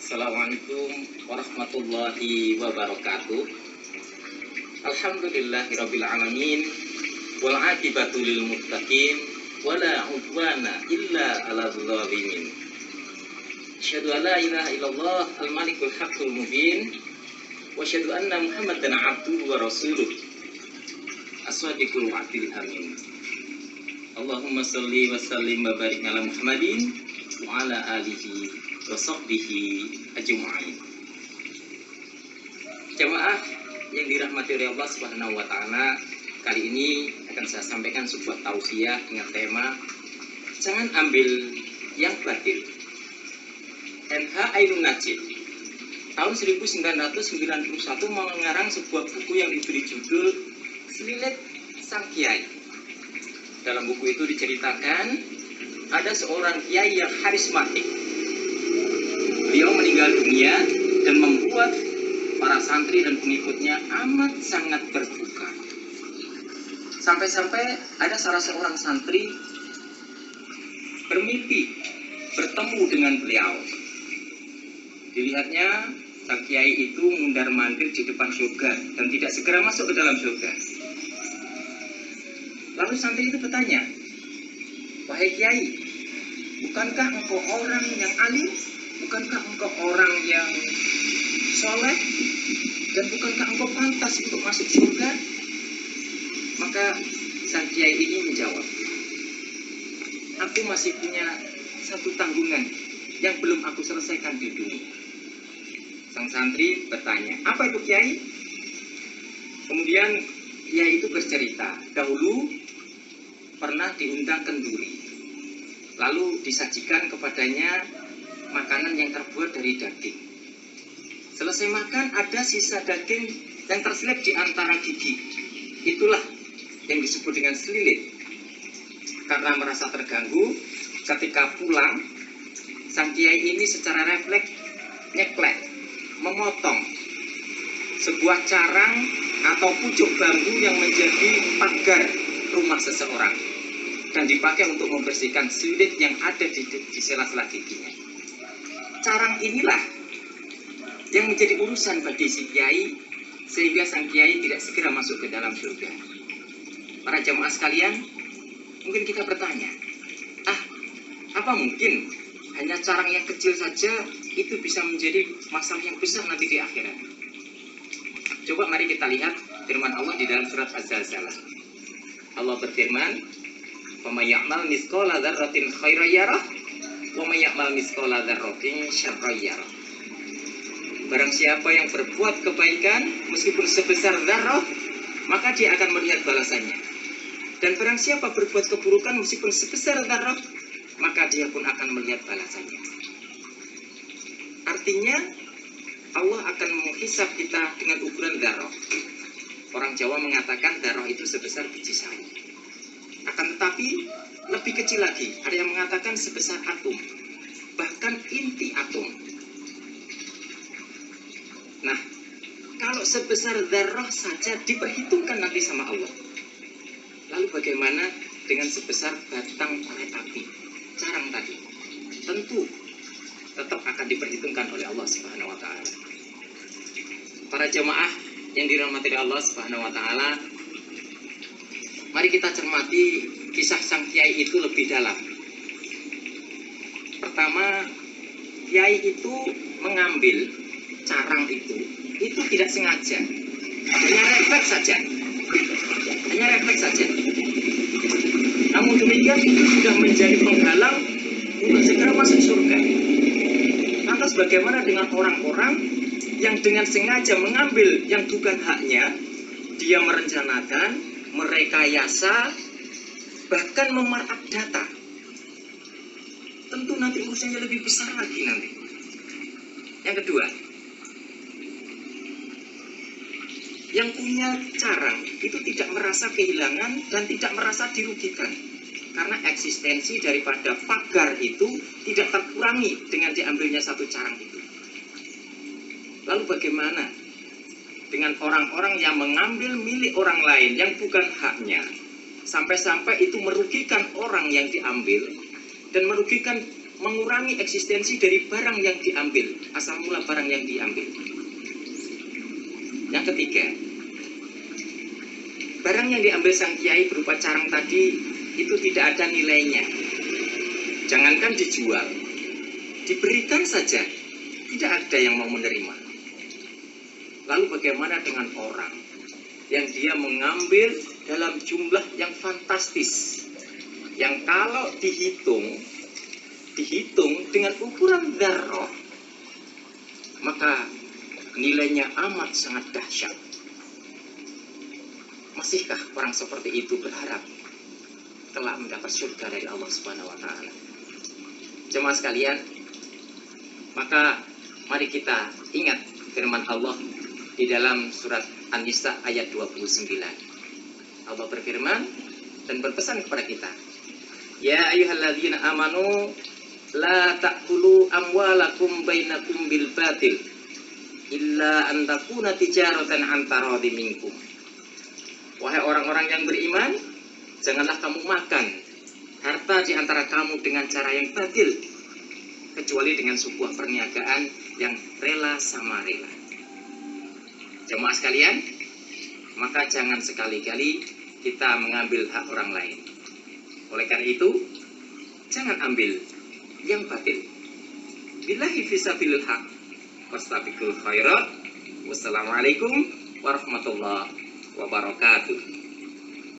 Assalamualaikum warahmatullahi wabarakatuh. Alhamdulillahirabbil alamin wal aqibatu lil muttaqin wala udwana illa 'alal zalimin. Asyhadu an la ilaha illallah al malikul haqqul mubin wa asyhadu anna Muhammadan 'abduhu wa rasuluh as-shadiqul wa'dil amin. Allahumma shalli wa sallim wa barik ala Muhammadin wa ala alihi wa sahbihi ajma'in. Jamaah yang dirahmati oleh Allah Subhanahu wa taala, kali ini akan saya sampaikan sebuah tausiah dengan tema jangan ambil yang batil. NH Ainun Najib tahun 1991 mengarang sebuah buku yang diberi judul Selilit Sang Kiai. Dalam buku itu diceritakan ada seorang kiai yang karismatik. Beliau meninggal dunia dan membuat para santri dan pengikutnya amat sangat berduka. Sampai-sampai ada salah seorang santri bermimpi bertemu dengan beliau. Dilihatnya sang kiai itu mundar-mandir di depan surga dan tidak segera masuk ke dalam surga. Lalu santri itu bertanya, "Wahai kiai, bukankah engkau orang yang alim? Bukankah engkau orang yang soleh? Dan bukankah engkau pantas untuk masuk surga?" Maka sang kiai ini menjawab, "Aku masih punya satu tanggungan yang belum aku selesaikan di dunia." Sang santri bertanya, "Apa itu kiai?" Kemudian kiai itu bercerita, dahulu pernah diundang kenduri. Lalu disajikan kepadanya makanan yang terbuat dari daging. Selesai makan, ada sisa daging yang terselip di antara gigi. Itulah yang disebut dengan selilit. Karena merasa terganggu, ketika pulang, sang kiai ini secara refleks nyeklek, memotong sebuah carang atau pucuk bambu yang menjadi pagar rumah seseorang dan dipakai untuk membersihkan selilit yang ada di sela-sela giginya. Carang inilah yang menjadi urusan bagi si kiai sehingga sang kiai tidak segera masuk ke dalam surga. Para jamaah sekalian, mungkin kita bertanya, apa mungkin hanya carang yang kecil saja itu bisa menjadi masalah yang besar nanti di akhirat? Coba mari kita lihat firman Allah di dalam surat Az-Zalzalah. Allah berfirman, "Wa may ya'mal mithqala dzarratin khairan yarah wa may ya'mal mithqala dzarratin syarran yarah." Barang siapa yang berbuat kebaikan meskipun sebesar dzarrah, maka dia akan melihat balasannya. Dan barang siapa berbuat keburukan meskipun sebesar dzarrah, maka dia pun akan melihat balasannya. Artinya Allah akan menghisab kita dengan ukuran dzarrah. Orang Jawa mengatakan dzarrah itu sebesar biji sawi. Akan tetapi lebih kecil lagi, ada yang mengatakan sebesar atom, bahkan inti atom. Nah, kalau sebesar dzarrah saja diperhitungkan nanti sama Allah, lalu bagaimana dengan sebesar batang korek api, carang tadi? Tentu tetap akan diperhitungkan oleh Allah Subhanahu wa taala. Para jemaah yang dirahmati Allah Subhanahu wa taala, mari kita cermati kisah sang kiai itu lebih dalam. Pertama, kiai itu mengambil carang itu tidak sengaja, hanya refleks saja. Namun demikian itu sudah menjadi penghalang untuk segera masuk surga. Lantas bagaimana dengan orang-orang yang dengan sengaja mengambil yang bukan haknya? Dia merencanakan, merekayasa, bahkan memarkup data. Tentu nanti urusannya lebih besar lagi nanti. Yang kedua, yang punya carang itu tidak merasa kehilangan dan tidak merasa dirugikan, karena eksistensi daripada pagar itu tidak terkurangi dengan diambilnya satu carang itu. Lalu bagaimana dengan orang-orang yang mengambil milik orang lain yang bukan haknya, sampai-sampai itu merugikan orang yang diambil dan merugikan mengurangi eksistensi dari barang yang diambil, asal mula barang yang diambil. Yang ketiga, barang yang diambil sang kiai berupa carang tadi itu tidak ada nilainya. Jangankan dijual, diberikan saja, tidak ada yang mau menerima. Lalu bagaimana dengan orang yang dia mengambil dalam jumlah yang fantastis, yang kalau dihitung dengan ukuran dzarrah, maka nilainya amat sangat dahsyat. Masihkah orang seperti itu berharap telah mendapat surga dari Allah Subhanahu wa taala? Jemaah sekalian, maka mari kita ingat firman Allah di dalam surat An-Nisa ayat 29. Allah berfirman dan berpesan kepada kita, ya ayyuhalladzina amanu la ta'kulu amwalakum bainakum bil batil illa an takuna tijaratan an taradhi minkum. Wahai orang-orang yang beriman, janganlah kamu makan harta di antara kamu dengan cara yang batil, kecuali dengan sebuah perniagaan yang rela sama rela. Jemaah sekalian, maka jangan sekali-kali kita mengambil hak orang lain. Oleh karena itu, jangan ambil yang batil. Billahi fisabilil haq, wastabiqul khairat. Wassalamualaikum warahmatullahi wabarakatuh.